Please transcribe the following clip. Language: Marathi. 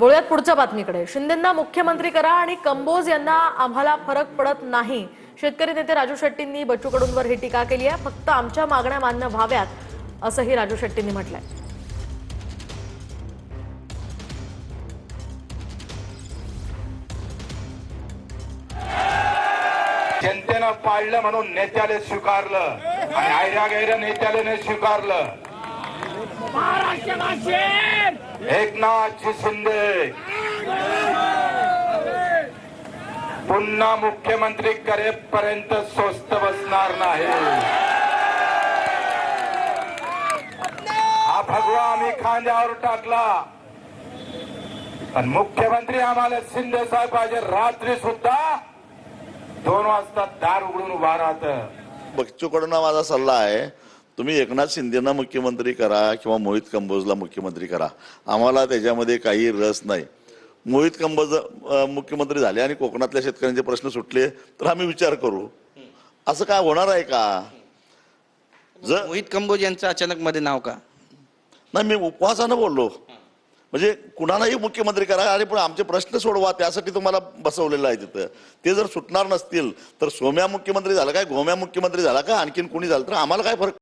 बोलूयात पुढच्या बातमीकडे। शिंदेंना मुख्यमंत्री करा आणि कंबोज यांना आम्हाला फरक पडत नाही। शेतकरी नेते राजू शेट्टींनी बच्चू कडूंवर ही टीका केली आहे। फक्त आमच्या मागण्या मान्य व्हाव्यात असंही राजू शेट्टींनी म्हटलंय। जनतेनं पाळलं म्हणून नेत्याने स्वीकारलं आणि आयऱ्या गैर नेत्याने स्वीकारलं। एकनाथ शिंदे पुन्हा मुख्यमंत्री करेपर्यंत स्वस्त बसणार नाही। हा भगवा आम्ही खांद्यावर टाकला, पण मुख्यमंत्री आम्हाला शिंदे साहेब पाहिजे। रात्री सुद्धा 2 वाजता दार उघडून उभा राहत। बच्चू कडूंना माझा सल्ला आहे, तुम्ही एकनाथ शिंदेना मुख्यमंत्री करा किंवा मोहित कंबोजला मुख्यमंत्री करा, आम्हाला त्याच्यामध्ये काही रस नाही। मोहित कंबोज मुख्यमंत्री झाले आणि कोकणातल्या शेतकऱ्यांचे प्रश्न सुटले तर आम्ही विचार करू। असं काय होणार आहे का? जर मोहित कंबोज यांचं अचानक मध्ये नाव का? नाही, मी उपवासानं बोललो, म्हणजे कुणालाही मुख्यमंत्री करा आणि पण आमचे प्रश्न सोडवा, त्यासाठी तुम्हाला बसवलेलं आहे तिथं। ते जर सुटणार नसतील तर सोम्या मुख्यमंत्री झाला काय, गोम्या मुख्यमंत्री झाला का, आणखीन कोणी झालं तर आम्हाला काय फरक